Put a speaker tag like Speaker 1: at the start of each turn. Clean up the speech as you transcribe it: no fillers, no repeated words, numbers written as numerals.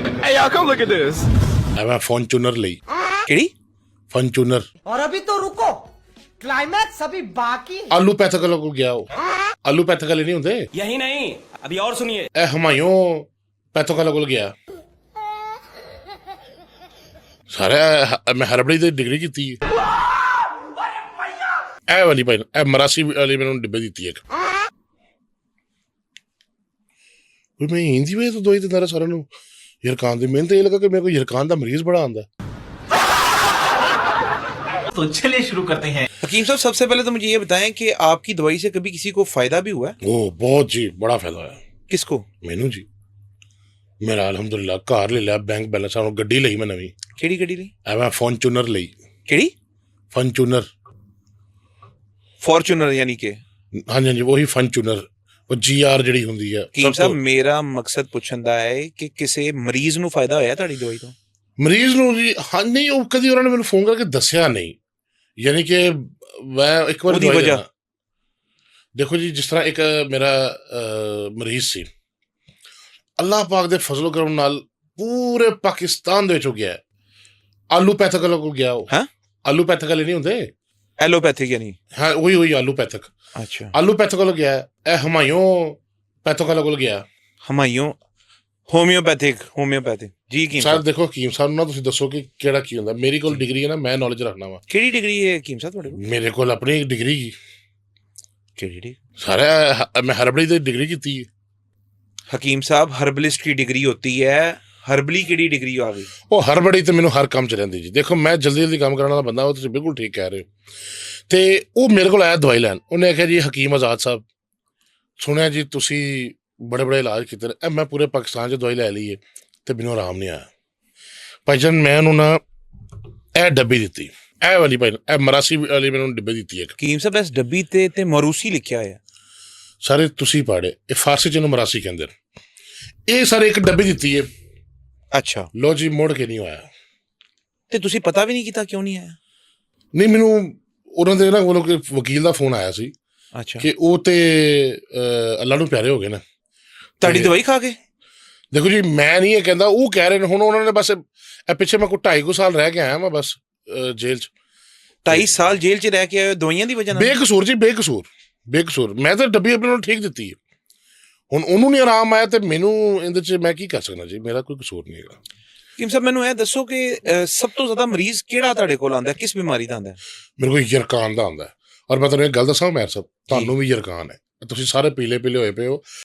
Speaker 1: Hey y'all, come look at this.
Speaker 2: मैं Fortuner ਲਈ
Speaker 3: ਕਿਹੜੀ?
Speaker 2: फॉर्च्यूनर
Speaker 4: और अभी तो रुको, क्लाइमैक्स अभी बाकी है।
Speaker 2: ਆਲੂ ਪੈਥਕ ਕੋਲ ਗਿਆ ਉਹ ਆਲੂ ਪੈਥਕ ਵਾਲੇ ਨਹੀਂ ਹੁੰਦੇ
Speaker 5: यही नहीं, अभी और सुनिए।
Speaker 2: ਇਹ ਹਮਾਇਓ ਪੈਥਕ ਕੋਲ ਗਿਆ ਸਾਰਾ ਮੈਂ ਹਰਬੜੀ ਦੀ ਡਿਗਰੀ ਕੀਤੀ ਹੈ ਇਹ ਵਾਲੀ ਭਾਈ ਇਹ ਮਰਾਸੀ ਵਾਲੀ ਮੈਨੂੰ ਡਿੱਬੇ ਦਿੱਤੀ ਇੱਕ ਵੀ ਮੈਂ ਹਿੰਦੀ ਵਿੱਚ ਦਵਾਈ ਦਿੰਦਾ ਰਿਹਾ ਸਾਰਿਆਂ ਨੂੰ ਯਰਕਾਨ ਦੀ ਮਿਹਨਤ ਇਹ ਲੱਗਾ ਕਿ ਮੇਰੇ ਕੋਲ ਯਰਕਾਨ ਦਾ ਮਰੀਜ਼ ਬੜਾ ਆਉਂਦਾ
Speaker 6: तो चलिए शुरू करते हैं।
Speaker 3: हकीम साहब, सबसे पहले तो मुझे ये बताएं कि आपकी दवाई से कभी किसी को फायदा भी हुआ है?
Speaker 2: ਉਹ ਬਹੁਤ ਜੀ ਬੜਾ ਫਾਇਦਾ ਹੋਇਆ
Speaker 3: किसको?
Speaker 2: ਮੈਨੂੰ ਜੀ ਮੇਰਾ ਅਲਹਮਦੁਲਿਲਾ ਘਰ ਲੈ ਲਿਆ ਬੈਂਕ ਬੈਲੈਂਸ ਆ ਗੱਡੀ ਲਈ ਮੈਂ ਨਵੀਂ
Speaker 3: केड़ी गड्डी ली?
Speaker 2: ਮੈਂ ਫॉर्च्यूनर ਲਈ
Speaker 3: केड़ी?
Speaker 2: फॉर्च्यूनर
Speaker 3: फॉर्च्यूनर यानी कि?
Speaker 2: ਹਾਂਜੀ ਹਾਂਜੀ ਉਹੀ ਫॉर्च्यूनर ਉਹ GR ਜਿਹੜੀ ਹੁੰਦੀ ਆ
Speaker 3: हकीम साहब, मेरा मकसद पुछण दा है कि किसी मरीज ਨੂੰ फायदा ਹੋਇਆ ਤੁਹਾਡੀ ਦਵਾਈ ਤੋਂ?
Speaker 2: ਮਰੀਜ਼ ਨੂੰ ਜੀ ਹਾਂ ਨਹੀਂ ਉਹ ਕਦੀ ਉਹਨਾਂ ਨੇ ਮੈਨੂੰ ਫੋਨ ਕਰਕੇ ਦੱਸਿਆ ਨਹੀਂ ਯਾਨੀ ਕਿ ਮੈਂ ਇੱਕ ਵਾਰ
Speaker 3: ਉਹਦੀ ਵਜ੍ਹਾ
Speaker 2: ਦੇਖੋ ਜੀ ਜਿਸ ਤਰ੍ਹਾਂ ਇੱਕ ਮੇਰਾ ਮਰੀਜ਼ ਸੀ ਅੱਲਾਹ ਪਾਕ ਦੇ ਫਜ਼ਲ ਕਰਮ ਨਾਲ ਪੂਰੇ ਪਾਕਿਸਤਾਨ ਦੇ ਵਿੱਚ ਹੋ ਗਿਆ ਆਲੂ ਪੈਥਕ ਕੋਲ ਗਿਆ ਉਹ
Speaker 3: ਹਾਂ
Speaker 2: ਆਲੂ ਪੈਥਕ ਵਾਲੇ ਨਹੀਂ ਹੁੰਦੇ
Speaker 3: ਐਲੋਪੈਥਿਕ यानी?
Speaker 2: ਹਾਂ ਉਹੀ ਆਲੂ ਪੈਥਕ
Speaker 3: अच्छा,
Speaker 2: ਆਲੂ ਪੈਥਕ ਕੋਲ ਗਿਆ ਇਹ ਹਮਾਇਓ ਪੈਥਕ ਕੋਲ ਗਿਆ
Speaker 3: ਹਮਾਇਓ ਹੋਮਿਓਪੈਥਿਕ ਜੀ ਹकीम
Speaker 2: ਸਰ
Speaker 3: साहब।
Speaker 2: ਦੇਖੋ ਹਕੀਮ ਸਾਹਿਬ ਨੂੰ ਨਾ ਤੁਸੀਂ ਦੱਸੋ ਕਿ ਕਿਹੜਾ ਕੀ ਹੁੰਦਾ ਮੇਰੀ ਕੋਲ ਡਿਗਰੀ ਹੈ ਨਾ ਮੈਂ ਨੌਲੇਜ ਰੱਖਣਾ ਵਾ
Speaker 3: ਕਿਹੜੀ ਡਿਗਰੀ ਹੈ ਹकीम साहब ਤੁਹਾਡੇ ਕੋਲ?
Speaker 2: ਮੇਰੇ ਕੋਲ ਆਪਣੀ ਇੱਕ ਡਿਗਰੀ ਹੀ
Speaker 3: ਕਿਹੜੀ ਡਿਗਰੀ?
Speaker 2: ਸਾਰਾ ਮੈਂ ਹਰਬੜੀ ਦੀ ਡਿਗਰੀ ਕੀਤੀ ਹੈ
Speaker 3: हकीम साहब, हर्बलिस्ट की डिग्री होती है, हर्बली की डिग्री आ गई।
Speaker 2: ਉਹ ਹਰਬੜੀ ਤੇ ਮੈਨੂੰ ਹਰ ਕੰਮ ਚ ਰਹਿੰਦੀ ਜੀ ਦੇਖੋ ਮੈਂ ਜਲਦੀ ਜਲਦੀ ਕੰਮ ਕਰਨ ਵਾਲਾ ਬੰਦਾ ਉਹ ਤੁਸੀਂ ਬਿਲਕੁਲ ਠੀਕ ਕਹਿ ਰਹੇ ਹੋ ਤੇ ਉਹ ਮੇਰੇ ਕੋਲ ਆਇਆ ਦਵਾਈ ਲੈਣ ਉਹਨੇ ਆਖਿਆ ਜੀ ਹਕੀਮ ਆਜ਼ਾਦ ਸਾਹਿਬ ਸੁਣਿਆ ਜੀ ਤੁਸੀਂ ਬੜੇ ਬੜੇ ਇਲਾਜ ਕੀਤੇ ਨੇ ਮੈਂ ਪੂਰੇ ਪਾਕਿਸਤਾਨ 'ਚ ਦਵਾਈ ਲੈ ਲਈ ਹੈ ਤੇ ਮੈਨੂੰ ਆਰਾਮ ਨਹੀਂ ਆਇਆ ਭਾਈ ਜਾਨ ਮੈਂ ਉਹਨੂੰ ਨਾ ਇਹ ਡੱਬੀ ਦਿੱਤੀ ਇਹ ਵਾਲੀ ਭਾਈ ਇਹ ਮਰਾਸੀ ਵਾਲੀ ਮੈਨੂੰ ਡੱਬੀ ਦਿੱਤੀ ਇੱਕ
Speaker 3: हकीम साहब, इस डब्बी ते मरूसी लिखा है।
Speaker 2: ਸਾਰੇ ਤੁਸੀਂ ਪਾੜੇ ਇਹ ਫਾਰਸੀ ਚ ਇਹਨੂੰ ਮਰਾਸੀ ਕਹਿੰਦੇ ਨੇ ਇਹ ਸਾਰੇ ਇੱਕ ਡੱਬੀ ਦਿੱਤੀ ਹੈ
Speaker 3: अच्छा,
Speaker 2: ਲੋ ਜੀ ਮੁੜ ਕੇ ਨਹੀਂ ਆਇਆ
Speaker 3: ਤੇ ਤੁਸੀਂ ਪਤਾ ਵੀ ਨਹੀਂ ਕੀਤਾ ਕਿਉਂ ਨਹੀਂ ਆਇਆ?
Speaker 2: ਨਹੀਂ ਮੈਨੂੰ ਉਹਨਾਂ ਦੇ ਨਾ ਕੋਲੋਂ ਕਿ ਵਕੀਲ ਦਾ ਫੋਨ ਆਇਆ ਸੀ
Speaker 3: ਅੱਛਾ,
Speaker 2: ਕਿ ਉਹ ਤੇ ਅੱਲਾ ਨੂੰ ਪਿਆਰੇ ਹੋ ਗਏ ਨਾ
Speaker 3: ਤੁਹਾਡੀ ਦਵਾਈ ਖਾ ਕੇ?
Speaker 2: ਦੇਖੋ ਜੀ ਮੈਂ ਨਹੀਂ ਇਹ ਕਹਿੰਦਾ ਉਹ ਕਹਿ ਰਹੇ ਨੇ ਹੁਣ ਉਹਨਾਂ ਨੇ ਬਸ ਇਹ ਪਿੱਛੇ ਮੈਂ ਕੋਈ 2.5 ਸਾਲ ਰਹਿ ਕੇ ਆਇਆ ਮੈਂ ਬਸ ਜੇਲ੍ਹ 'ਚ
Speaker 3: 23 ਸਾਲ ਜੇਲ੍ਹ 'ਚ ਰਹਿ ਕੇ ਆਏ ਹੋ ਦਵਾਈਆਂ ਦੀ ਵਜ੍ਹਾ ਨਾਲ?
Speaker 2: ਬੇਕਸੂਰ ਜੀ ਬੇਕਸੂਰ ਮੈਂ ਤਾਂ ਡੱਬੀ ਆਪਣੇ ਨੂੰ ਠੀਕ ਦਿੱਤੀ ਹੈ ਹੁਣ ਉਹਨੂੰ ਨਹੀਂ ਆਰਾਮ ਆਇਆ ਤੇ ਮੈਨੂੰ ਇਹਦੇ 'ਚ ਮੈਂ ਕੀ ਕਰ ਸਕਦਾ ਜੀ ਮੇਰਾ ਕੋਈ ਕਸੂਰ ਨਹੀਂ ਹੈਗਾ
Speaker 3: ਹकीम साहब, ਮੈਨੂੰ ਇਹ ਦੱਸੋ ਕਿ ਸਭ ਤੋਂ ਜ਼ਿਆਦਾ ਮਰੀਜ਼ ਕਿਹੜਾ ਤੁਹਾਡੇ ਕੋਲ ਆਉਂਦਾ, ਕਿਸ ਬਿਮਾਰੀ ਦਾ ਆਉਂਦਾ?
Speaker 2: ਮੇਰੇ ਕੋਲ ਯਰਕਾਨ ਦਾ ਆਉਂਦਾ ਔਰ ਮੈਂ ਤੁਹਾਨੂੰ ਇੱਕ ਗੱਲ ਦੱਸਾਂ ਮੈਰ ਸਾਹਿਬ ਤੁਹਾਨੂੰ ਵੀ ਯਰਕਾਨ ਹੈ ਤੁਸੀਂ ਸਾਰੇ ਪੀਲੇ ਹੋਏ ਪਏ ਹੋ